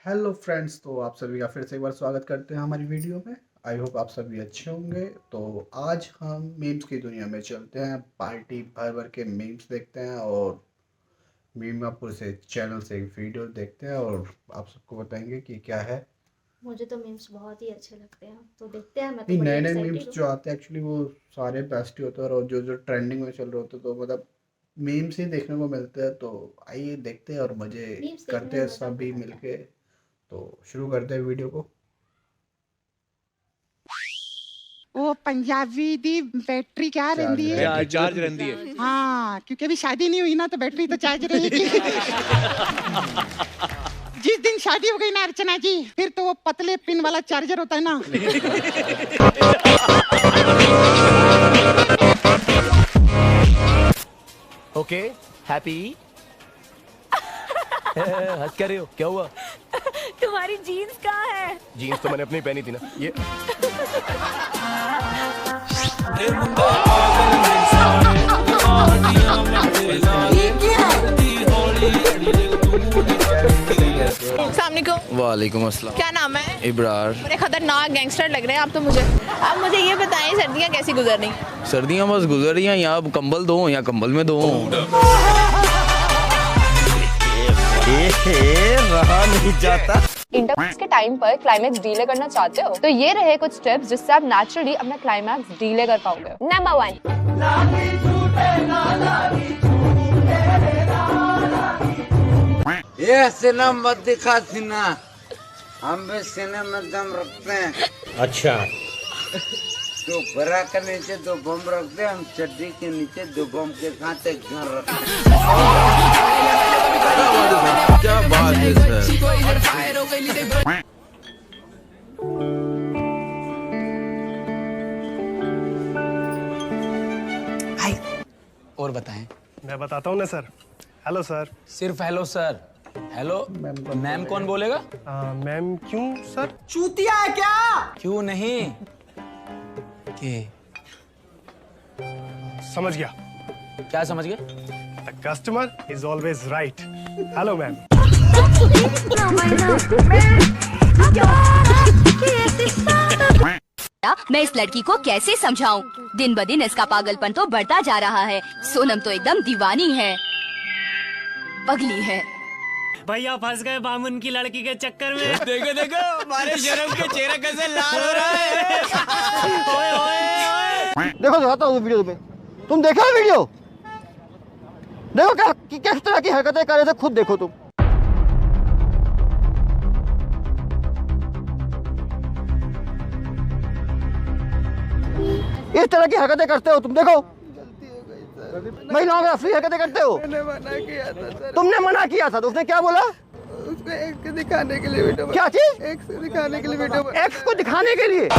Hello friends, तो आप सभी का फिर से एक बार स्वागत करते हैं हमारी वीडियो में। आई होप आप सभी अच्छे होंगे। तो आज हम मीम्स की दुनिया में चलते हैं, पार्टी भर भर के मीम्स देखते हैं और मीमापुर से चैनल से एक वीडियो देखते हैं और आप सबको बताएंगे कि क्या है। मुझे तो मीम्स बहुत ही अच्छे लगते हैं, तो देखते हैं। मैं तो नहीं, बड़ी नए नए एक्साइटेड मीम्स हूँ। जो आते हैं एक्चुअली वो सारे बेस्ट ही होते हैं और जो जो ट्रेंडिंग में चल रहे होते हैं, तो मतलब मीम्स ही देखने को मिलते हैं। तो आइए देखते हैं और मज़े मीम्स देखने करते में हैं मजा सभी बहुत आता है। मिलके। तो शुरू करते हैं वीडियो को। वो पंजाबी दी बैटरी क्या रहती है? बैटरी चार्ज रहती है। हाँ, क्योंकि अभी शादी नहीं हुई ना, तो बैटरी तो चार्ज रहेगी। जिस दिन शादी हो गई ना अर्चना जी, फिर तो वो पतले पिन वाला चार्जर होता है ना। Okay happy. हंस क्या रहे हो? क्या हुआ? तुम्हारी जीन्स कहाँ है? जीन्स तो मैंने अपनी पहनी थी ना। ये वालेकुम अस्सलाम। क्या नाम है? इब्रार। बड़े खतरनाक गैंगस्टर लग रहे हैं आप तो मुझे। अब मुझे ये बताएं, सर्दियाँ कैसी गुजरनी? सर्दियाँ बस गुजर रही हैं। यहाँ अब कंबल दो या कंबल में दो। रहा नहीं जाता। इंटरकोर्स के टाइम पर क्लाइमैक्स डीले करना चाहते हो तो ये रहे कुछ स्टेप्स जिससे आप नेचुरली अपना क्लाइमैक्स डीले कर पाओगे। नंबर 1, ये सिनेमा मत दिखा सीना, हम भी सीने में दम रखते हैं। अच्छा, तो बरा के नीचे दो बम रखते हैं, हम चड्डी के नीचे दो बम के साथ एक घर रखते हैं। क्या बात है सर। और बताएं। मैं बताता हूँ ना सर। Hello sir. सिर्फ हेलो सर। हेलो मैम कौन बोलेगा? मैम क्यों सर? चूतिया है क्या? क्यों नहीं के समझ गया। क्या समझ गए? The customer is always right. Hello ma'am. मैं इस लड़की को कैसे समझाऊं? दिन ब दिन इसका पागलपन तो बढ़ता जा रहा है। सोनम तो एकदम दीवानी है, पगली है। भैया फंस गए बामुन की लड़की के चक्कर में। देखो देखो हमारे शर्म के चेहरा कैसे लाल हो रहा है। ओए ओए ओए। देखो दिखाता हूँ वीडियो में। तुम देखा वीडियो? देखो क्या किस तरह की हरकतें कर रहे थे, खुद देखो तुम। इस तरह की हरकतें करते हो तुम, देखो। महिलाओं के फ्री हरकतें करते हो। मैंने मना किया था सर। तुमने मना किया था तो उसने क्या बोला? उसको एक दिखाने के लिए वीडियो। क्या चीज? एक दिखाने के लिए वीडियो। एक्स को दिखाने के लिए?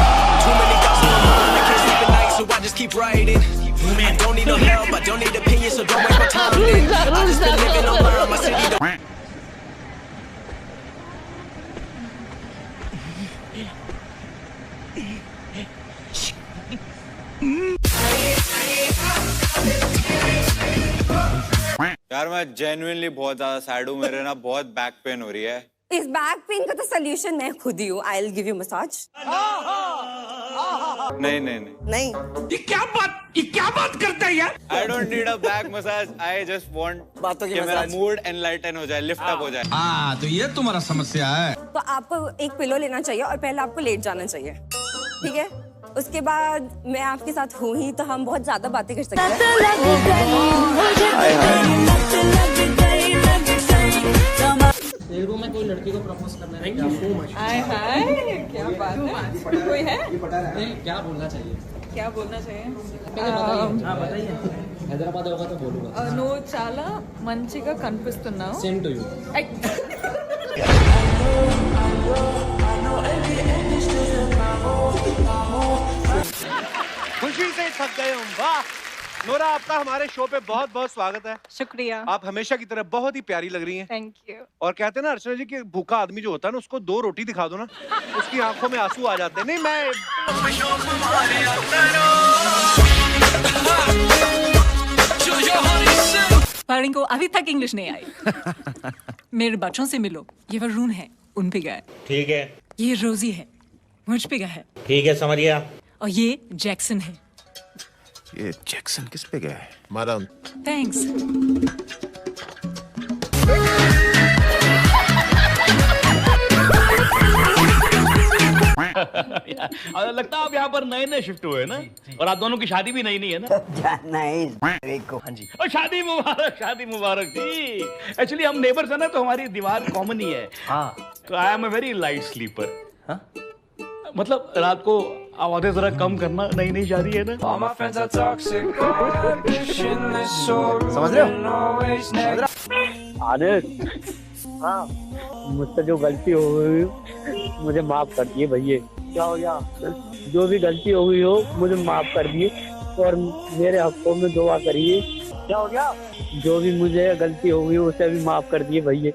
यार मैं जेन्युइनली बहुत ज्यादा सैड हूँ। मेरे ना बहुत बैक पेन हो रही है। इस बैक पेन का तो सोल्यूशन मैं खुद ही हूँ। I will give you massage. नहीं नहीं नहीं, नहीं, ये क्या बात करता है यार? I don't need a back massage. I just want कि मेरा मूड एनलाइटन हो जाए, लिफ्ट अप हो जाए। तो ये तुम्हारा समस्या है। तो आपको एक पिलो लेना चाहिए और पहले आपको लेट जाना चाहिए, ठीक है? उसके बाद मैं आपके साथ हूँ ही, तो हम बहुत ज्यादा बातें कर सकते हैं। तेलुगु में कोई लड़की को प्रपोज करना है। हाय हाय, क्या बात है? कोई है? नहीं, क्या बोलना चाहिए? क्या बोलना चाहिए? हाँ बताइए। हैदराबाद होगा तो बोलूँगा। నువ్వు చాలా మంచిగా కనిపిస్తున్నావు. Same to you. खुशी से थक गए हम। वाह नोरा, आपका हमारे शो पे बहुत बहुत स्वागत है। शुक्रिया। आप हमेशा की तरह बहुत ही प्यारी लग रही हैं। Thank you. और कहते हैं ना अर्चना जी कि भूखा आदमी जो होता है ना, उसको 2 रोटी दिखा दो ना, उसकी आंखों में आंसू आ जाते हैं। नहीं मैं पारिन को अभी तक इंग्लिश नहीं आई। मेरे बच्चों से मिलो, ये वरुण है। उन पे गया है। ठीक है। ये रोजी है, मुझ पे गया है। ठीक है, समझ गया। और ये जैक्सन है। ये जैक्सन किस पे गया है? Madam thanks. लगता है आप यहाँ पर नए नए शिफ्ट हुए हैं ना, और आप दोनों की शादी भी नई है ना? हाँ जी। और शादी मुबारक जी। एक्चुअली हम नेबर्स है ना, तो हमारी दीवार कॉमन ही है। हाँ। तो I am a very light sleeper. हाँ? मतलब रात को आवाजें जरा कम करना, नई शादी है ना। समझ रहे हो? आनंद, हाँ, मुझसे जो गलती हो गई मुझे माफ कर दिए भैया। क्या हो गया? जो भी गलती हो गई हो मुझे माफ कर दिए, और मेरे हकों में दुआ करिए। क्या हो गया? जो भी मुझे गलती हो गई उसे भी माफ कर दिए भैया,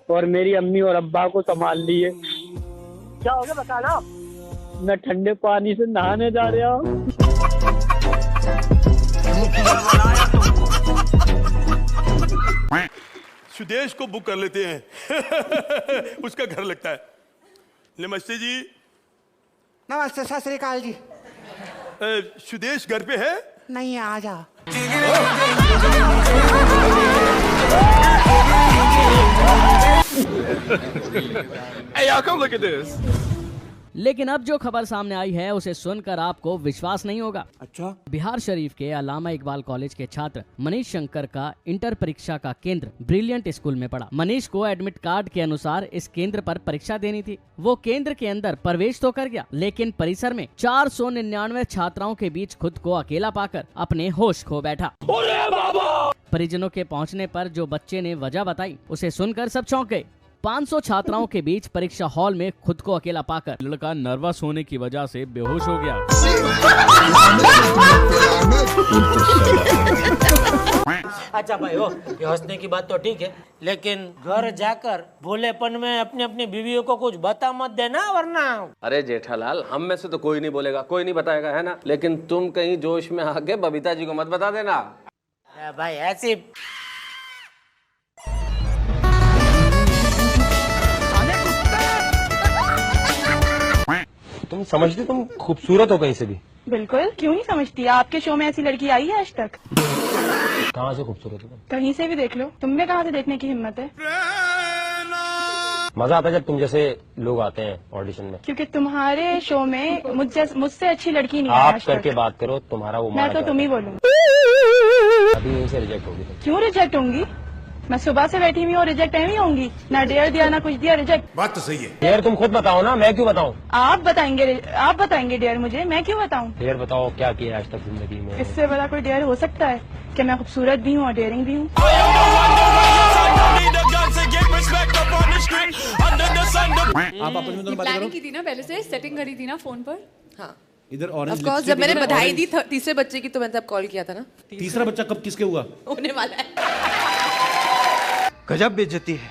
और मेरी अम्मी और अब्बा को संभाल लिए। क्या हो गया बताना? मैं ठंडे पानी से नहाने जा रहा हूँ। सुदेश को बुक कर लेते हैं। उसका घर लगता है। नमस्ते जी। नमस्ते, सत श्री अकाल जी। सुदेश घर पे है? नहीं है, आ जा। Hey, y'all, come look at this. लेकिन अब जो खबर सामने आई है उसे सुनकर आपको विश्वास नहीं होगा। अच्छा? बिहार शरीफ के अल्लामा इकबाल कॉलेज के छात्र मनीष शंकर का इंटर परीक्षा का केंद्र ब्रिलियंट स्कूल में पड़ा। मनीष को एडमिट कार्ड के अनुसार इस केंद्र पर परीक्षा देनी थी। वो केंद्र के अंदर प्रवेश तो कर गया, लेकिन परिसर में 499 छात्राओं के बीच खुद को अकेला पाकर अपने होश खो बैठा। परिजनों के पहुँचने पर जो बच्चे ने वजह बताई उसे सुनकर सब चौंक गए। 500 छात्राओं के बीच परीक्षा हॉल में खुद को अकेला पाकर लड़का नर्वस होने की वजह से बेहोश हो गया। अच्छा भाई, हो ये हंसने की बात तो ठीक है, लेकिन घर जाकर भोलेपन में अपनी अपनी बीवियों को कुछ बता मत देना, वरना। अरे जेठालाल, हम में से तो कोई नहीं बोलेगा, कोई नहीं बताएगा, है ना? लेकिन तुम कहीं जोश में आके बबीता जी को मत बता देना। भाई ऐसी तुम समझती तुम खूबसूरत हो कहीं से भी? बिल्कुल, क्यों नहीं समझती? आपके शो में ऐसी लड़की आई है आज तक? कहाँ से खूबसूरत हो तुम? कहीं से भी देख लो, तुम में कहाँ से देखने की हिम्मत है? मजा आता है जब तुम जैसे लोग आते हैं ऑडिशन में। क्योंकि तुम्हारे शो में मुझसे अच्छी लड़की नहीं आप है। करके बात करो, तुम्हारा वो मैं तो तुम ही बोलूँ। अभी यहीं से रिजेक्ट होगी तुम। क्यों रिजेक्ट होंगी? मैं सुबह से बैठी हुई हूँ, रिजेक्ट नहीं होंगी। ना डेयर दिया ना कुछ दिया, रिजेक्ट। बात तो सही है। डेयर तुम खुद बताओ ना, मैं क्यों बताऊँ? आप बताएंगे डेयर मुझे, मैं क्यों बताऊँ? डेयर बताओ, क्या किया आज तक जिंदगी में? इससे बड़ा कोई डेयर हो सकता है कि मैं खूबसूरत भी हूँ और डेयरिंग भी हूँ। आप आपस में दोनों बातें करो। की थी ना, पहले से सेटिंग करी थी ना फोन पर। हाँ, इधर ऑरेंज ऑफ कोर्स, जब मैंने बधाई दी तीसरे बच्चे की तो मैंने तब कॉल किया था ना। तीसरा बच्चा कब किसके हुआ? होने वाला है। गजब बेइज्जती है।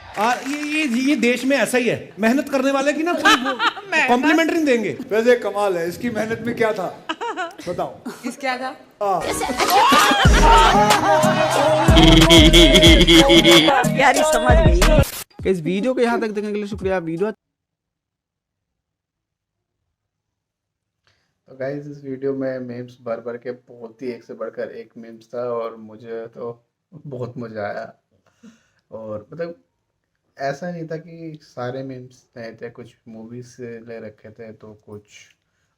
ये देश में ऐसा ही है, मेहनत करने वाले की ना कॉम्प्लीमेंट नहीं देंगे। वैसे कमाल है, इसकी मेहनत में क्या था बताओ? किस क्या था? यार समझ गई। इस वीडियो को यहाँ तक देखने के लिए शुक्रिया। वीडियो तो गाइस, इस वीडियो में मीम्स भर भर के बहुत ही एक से बढ़कर एक मीम्स था, और मुझे तो बहुत मजा आया। और मतलब ऐसा नहीं था कि सारे मीम्स नए थे, कुछ मूवीज से ले रखे थे, तो कुछ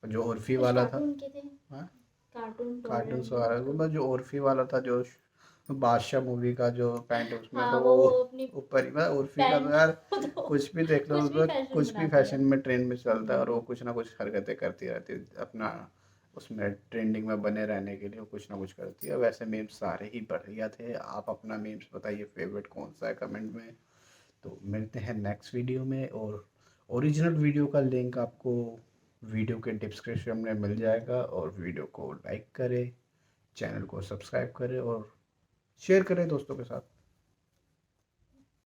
जो उर्फी वाला था, कार्टून वाला, जो उर्फी वाला था, जो बादशाह मूवी का जो पैंट उसमें, तो वो ऊपर ही मतलब उर्फी का तो यार कुछ भी देख लो, उसमें कुछ भी फैशन में ट्रेंड में चलता है, और वो कुछ ना कुछ हरकतें करती रहती है अपना उसमें ट्रेंडिंग में बने रहने के लिए, कुछ ना कुछ करती है। वैसे मीम्स सारे ही बढ़िया थे। आप अपना मीम्स बताइए फेवरेट कौन सा है कमेंट में। तो मिलते हैं नेक्स्ट वीडियो में, और ओरिजिनल वीडियो का लिंक आपको वीडियो के डिस्क्रिप्शन में मिल जाएगा। और वीडियो को लाइक करें, चैनल को सब्सक्राइब करें और शेयर करें दोस्तों के साथ।